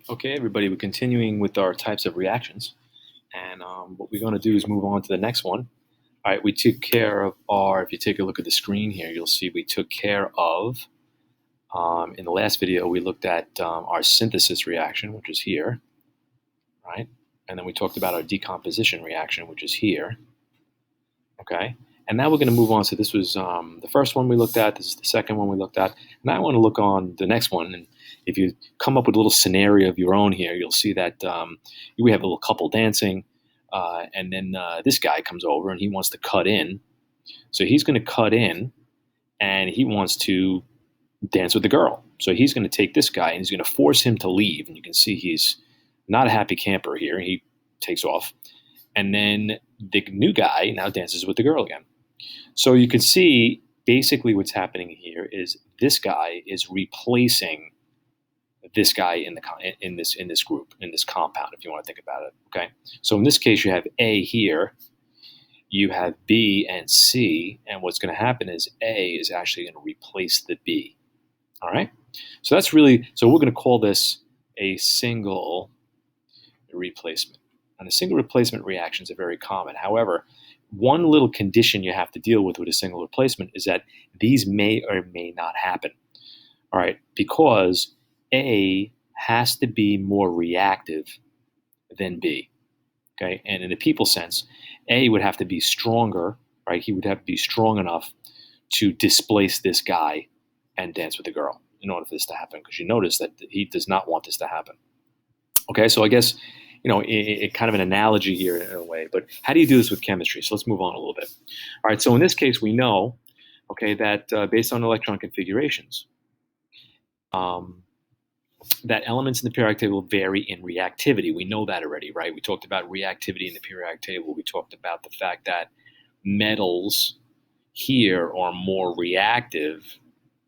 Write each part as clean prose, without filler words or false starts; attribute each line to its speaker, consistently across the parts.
Speaker 1: Okay, everybody, we're continuing with our types of reactions. And what we're going to do is move on to the next one. All right, we took care of if you take a look at the screen here, you'll see we took care of, in the last video, we looked at our synthesis reaction, which is here, right? And then we talked about our decomposition reaction, which is here, okay? And now we're going to move on. So this was the first one we looked at. This is the second one we looked at. Now I want to look on the next one. And if you come up with a little scenario of your own here, you'll see that we have a little couple dancing. And then this guy comes over and he wants to cut in. So he's going to cut in and he wants to dance with the girl. So he's going to take this guy and he's going to force him to leave. And you can see he's not a happy camper here. He takes off. And then the new guy now dances with the girl again. So you can see basically what's happening here is this guy is replacing this guy in this group, in this compound, if you want to think about it. Okay. So in this case, you have A here, you have B and C, and what's going to happen is A is actually going to replace the B. All right. So that's really, so we're going to call this a single replacement. And the single replacement reactions are very common. However, one little condition you have to deal with a single replacement is that these may or may not happen. All right, because A has to be more reactive than B. Okay, and in a people sense, A would have to be stronger, right? He would have to be strong enough to displace this guy and dance with the girl in order for this to happen, because you notice that he does not want this to happen. Okay, so I guess, it kind of an analogy here in a way, but how do you do this with chemistry? So let's move on a little bit. All right, so in this case, we know, okay, that based on electron configurations, that elements in the periodic table vary in reactivity. We know that already, right? We talked about reactivity in the periodic table. We talked about the fact that metals here are more reactive,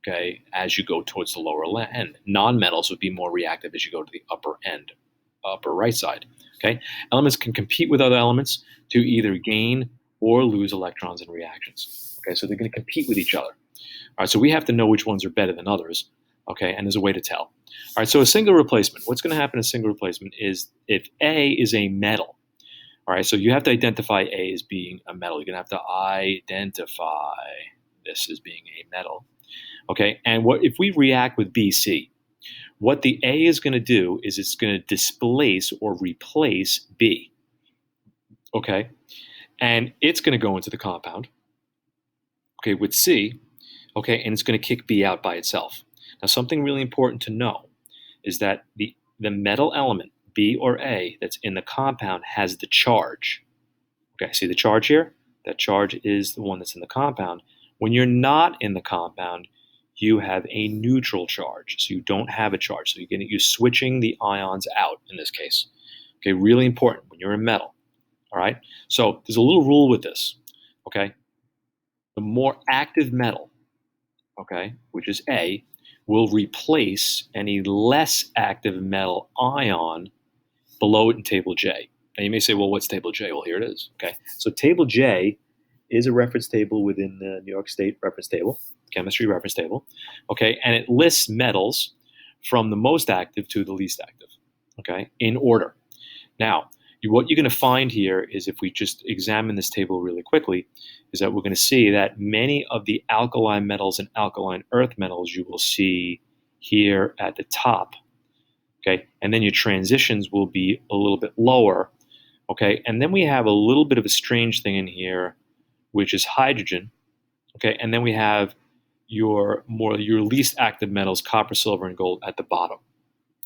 Speaker 1: okay, as you go towards the lower end. Non-metals would be more reactive as you go to the upper end, upper right side. Okay, elements can compete with other elements to either gain or lose electrons in reactions. Okay, so they're going to compete with each other. All right, so we have to know which ones are better than others. Okay, and there's a way to tell. All right, so a single replacement. What's going to happen in a single replacement is if A is a metal. All right, so you have to identify A as being a metal. You're going to have to identify this as being a metal. Okay, and what if we react with BC? What the A is going to do is it's going to displace or replace B. Okay, and it's going to go into the compound. Okay, with C. Okay, and it's going to kick B out by itself. Now, something really important to know is that the metal element, B or A, that's in the compound has the charge. Okay, see the charge here? That charge is the one that's in the compound. When you're not in the compound, you have a neutral charge, so you don't have a charge. So you're switching the ions out in this case. Okay, really important when you're in metal. All right, so there's a little rule with this. Okay, the more active metal, okay, which is A, will replace any less active metal ion below it in table J. And you may say, well, what's table J? Well, here it is. Okay, so table J is a reference table within the New York State reference table, chemistry reference table. Okay, and it lists metals from the most active to the least active, okay, in order. Now, what you're going to find here is, if we just examine this table really quickly, is that we're going to see that many of the alkaline metals and alkaline earth metals you will see here at the top, okay, and then your transitions will be a little bit lower, okay, and then we have a little bit of a strange thing in here, which is hydrogen, okay, and then we have your least active metals, copper, silver, and gold, at the bottom.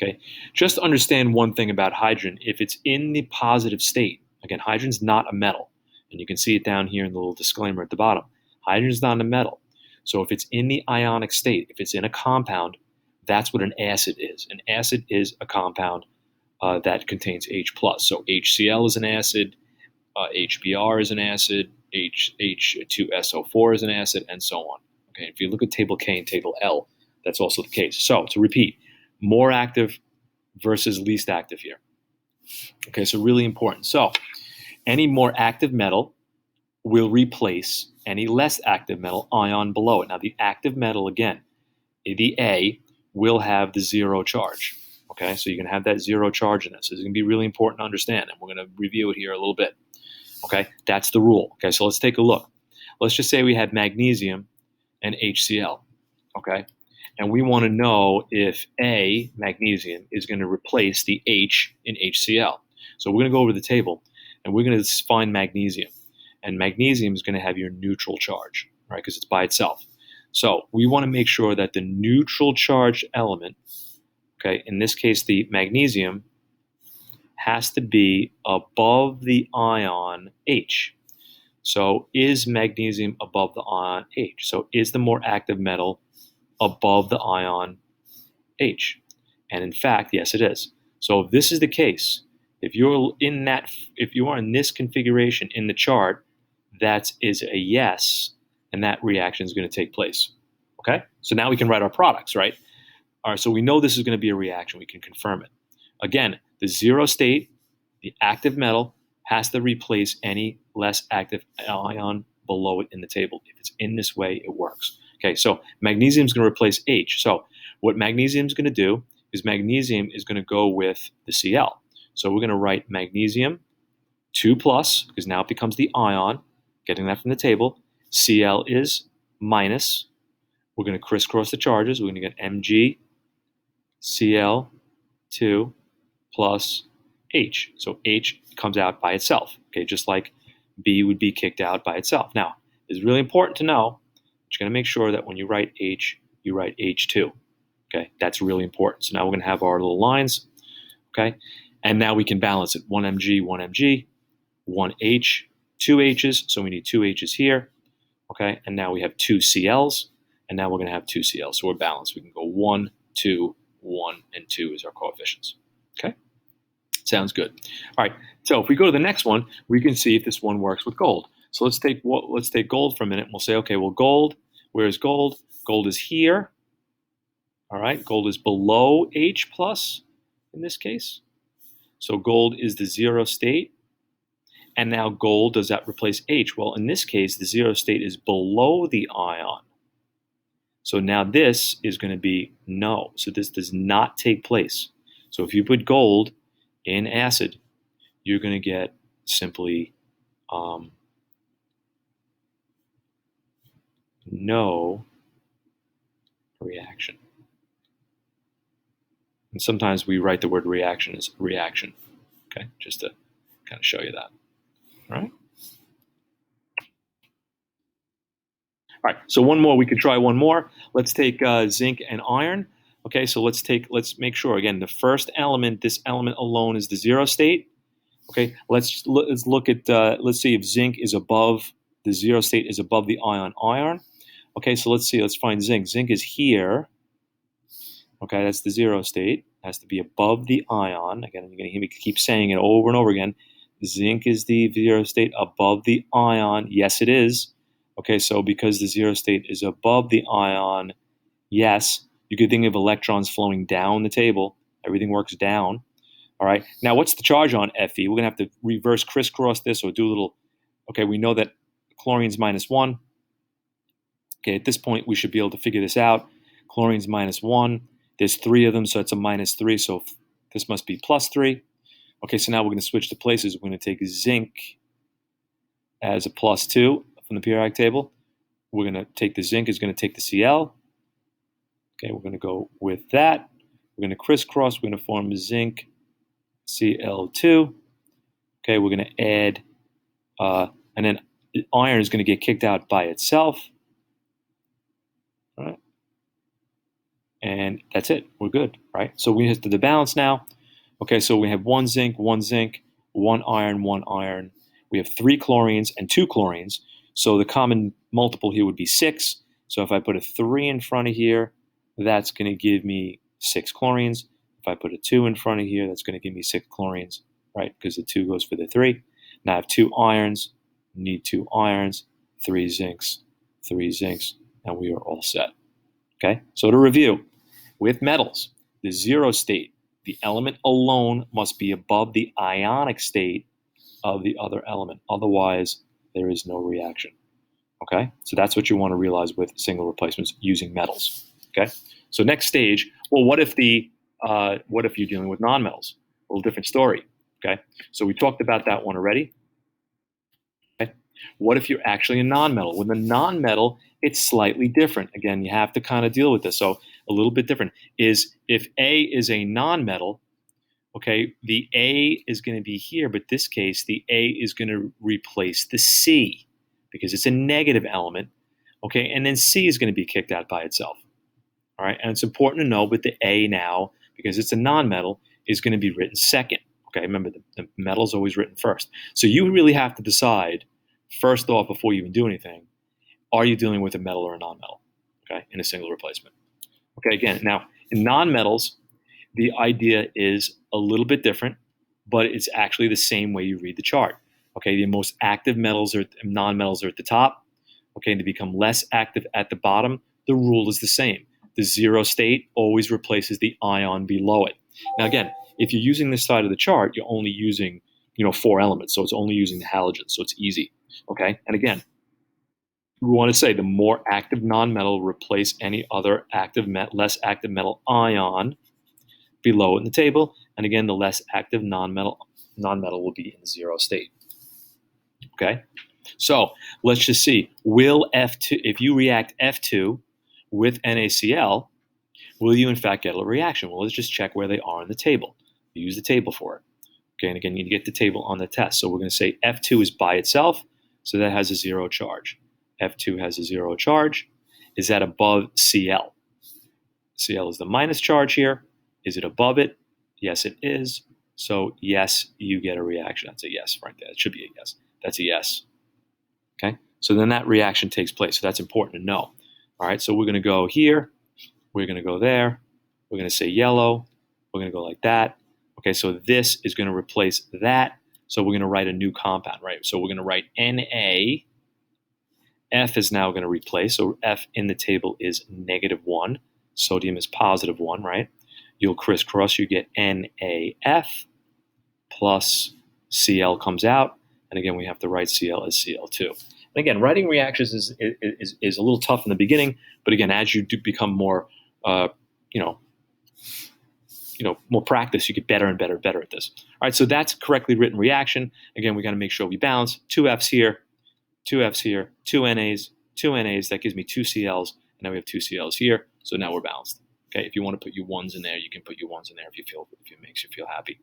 Speaker 1: Okay, just understand one thing about hydrogen. If it's in the positive state, again, hydrogen's not a metal, and you can see it down here in the little disclaimer at the bottom. Hydrogen's not a metal. So if it's in the ionic state, if it's in a compound, that's what an acid is. An acid is a compound that contains H+. So HCl is an acid, HBr is an acid, H2SO4 is an acid, and so on. Okay, if you look at table K and table L, that's also the case. So to repeat, more active versus least active here. Okay, so really important. So any more active metal will replace any less active metal ion below it. Now the active metal, again, the A, will have the zero charge. Okay, so you're going to have that zero charge in this. This is going to be really important to understand, and we're going to review it here a little bit. Okay, that's the rule. Okay, so let's take a look. Let's just say we had magnesium and HCl. Okay, and we want to know if A, magnesium, is going to replace the H in HCl. So we're going to go over the table, and we're going to find magnesium. And magnesium is going to have your neutral charge, right, because it's by itself. So we want to make sure that the neutral charged element, okay, in this case the magnesium, has to be above the ion H. So is magnesium above the ion H? So is the more active metal above the ion H? And in fact, yes, it is. So if this is the case, if you are in this configuration in the chart, that is a yes, and that reaction is going to take place. Okay? So now we can write our products, right? All right, so we know this is going to be a reaction. We can confirm it. Again, the zero state, the active metal, has to replace any less active ion below it in the table. If it's in this way, it works. Okay, so magnesium is going to replace H. So what magnesium is going to do is magnesium is going to go with the Cl. So we're going to write magnesium 2 plus, because now it becomes the ion, getting that from the table. Cl is minus. We're going to crisscross the charges. We're going to get Mg Cl2 plus H. So H comes out by itself, okay, just like B would be kicked out by itself. Now, it's really important to know, you're going to make sure that when you write H, you write H2. Okay, that's really important. So now we're going to have our little lines, okay, and now we can balance it. 1 Mg, 1 H, 2 H's, so we need 2 H's here, okay, and now we have 2 Cl's, and now we're going to have 2 Cl's, so we're balanced. We can go 1, 2, 1, and 2 is our coefficients, okay? Sounds good. All right, so if we go to the next one, we can see if this one works with gold. So let's take gold for a minute, and we'll say, okay, well, gold, where's gold? Gold is here, all right? Gold is below H plus in this case. So gold is the zero state. And now gold, does that replace H? Well, in this case, the zero state is below the ion. So now this is going to be no. So this does not take place. So if you put gold in acid, you're going to get simply no reaction. And sometimes we write the word reaction as reaction, okay, just to kind of show you that. All right. All right, so one more, we could try one more. Let's take zinc and iron. Okay, so let's make sure, again, the first element, this element alone is the zero state. Okay, let's look at, let's see if zinc is above, the zero state is above the iron. Okay, so let's see, let's find zinc. Zinc is here. Okay, that's the zero state. It has to be above the ion. Again, you're going to hear me keep saying it over and over again. Zinc is the zero state above the ion. Yes, it is. Okay, so because the zero state is above the ion, yes, you could think of electrons flowing down the table. Everything works down. All right, now what's the charge on Fe? We're going to have to reverse crisscross this or do a little, okay, we know that chlorine's -1. Okay, at this point, we should be able to figure this out. Chlorine's -1. There's 3 of them, so it's a -3, so this must be +3. Okay, so now we're going to switch the places. We're going to take zinc as a +2 from the periodic table. We're going to take the zinc is going to take the Cl. Okay, we're going to go with that. We're going to crisscross. We're going to form zinc Cl2. Okay, we're going to add, and then iron is going to get kicked out by itself. All right. And that's it. We're good, right? So we have to the balance now. Okay, so we have 1 zinc, 1 zinc, 1 iron, 1 iron. We have 3 chlorines and 2 chlorines. So the common multiple here would be 6. So if I put a 3 in front of here, that's going to give me 6 chlorines. If I put a 2 in front of here, that's going to give me 6 chlorines, right? Because the 2 goes for the 3. Now I have 2 irons, need 2 irons, 3 zincs, and we are all set. Okay, so to review, with metals, the zero state, the element alone must be above the ionic state of the other element. Otherwise, there is no reaction. Okay, so that's what you want to realize with single replacements using metals. Okay, so next stage, well, what if the What if you're dealing with nonmetals? A little different story. Okay, so we talked about that one already. Okay. What if you're actually a nonmetal? With a nonmetal, it's slightly different. Again, you have to kind of deal with this. So a little bit different is if A is a nonmetal, okay, the A is going to be here, but this case, the A is going to replace the C because it's a negative element, okay, and then C is going to be kicked out by itself. All right, and it's important to know with the A now, because it's a nonmetal, is going to be written second. Okay, remember the metal is always written first. So you really have to decide first off before you even do anything, are you dealing with a metal or a nonmetal? Okay, in a single replacement. Okay, again, now in nonmetals, the idea is a little bit different, but it's actually the same way you read the chart. Okay, the most active metals or nonmetals are at the top. Okay, and they become less active at the bottom. The rule is the same. The zero state always replaces the ion below it. Now, again, if you're using this side of the chart, you're only using 4 elements, so it's only using the halogens, so it's easy. Okay, and again, we want to say the more active nonmetal replace any other less active metal ion below it in the table, and again, the less active nonmetal will be in the zero state. Okay, so let's just see. Will F2, if you react F2 with NaCl, will you in fact get a reaction? Well, let's just check where they are in the table. You use the table for it. Okay, and again, you get the table on the test. So we're going to say F2 is by itself, so that has a 0 charge. F2 has a 0 charge. Is that above Cl? Cl is the minus charge here. Is it above it? Yes, it is. So yes, you get a reaction. That's a yes right there. It should be a yes. That's a yes. Okay, so then that reaction takes place. So that's important to know. All right, so we're going to go here. We're going to go there. We're going to say yellow. We're going to go like that. Okay, so this is going to replace that. So we're going to write a new compound, right? So we're going to write Na. F is now going to replace. So F in the table is -1. Sodium is +1, right? You'll crisscross. You get NaF plus Cl comes out. And again, we have to write Cl as Cl2. And again, writing reactions is a little tough in the beginning. But again, as you do become more, more practice, you get better and better and better at this. All right, so that's correctly written reaction. Again, we got to make sure we balance. 2 F's here, 2 F's here, 2 NAs, 2 NAs. That gives me 2 CLs, and now we have 2 CLs here. So now we're balanced. Okay, if you want to put your ones in there, you can put your ones in there if it makes you feel happy.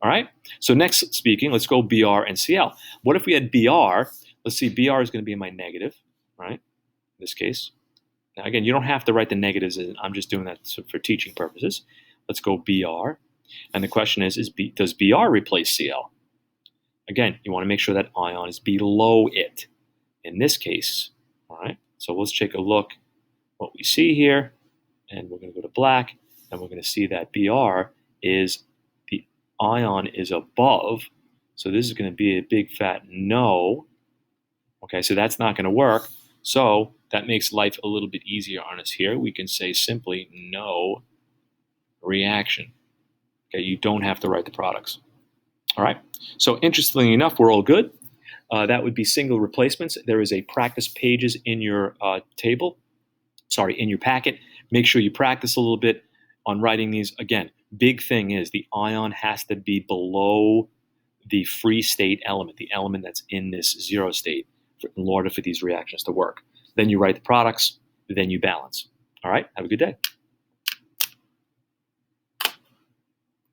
Speaker 1: All right. So next speaking, let's go Br and Cl. What if we had Br? Let's see. Br is going to be my negative, right? In this case. Now again, you don't have to write the negatives. I'm just doing that for teaching purposes. Let's go Br. And the question is does Br replace Cl? Again, you want to make sure that ion is below it. In this case, all right. So let's take a look what we see here, and we're going to go to black, and we're going to see that Br is the ion is above. So this is going to be a big fat no. Okay, so that's not going to work. So that makes life a little bit easier on us here. We can say simply no reaction. Okay, you don't have to write the products. All right, so interestingly enough, we're all good. That would be single replacements. There is a practice pages in your in your packet. Make sure you practice a little bit on writing these. Again, big thing is the ion has to be below the free state element, the element that's in this zero state, in order for these reactions to work. Then you write the products, then you balance. All right, have a good day.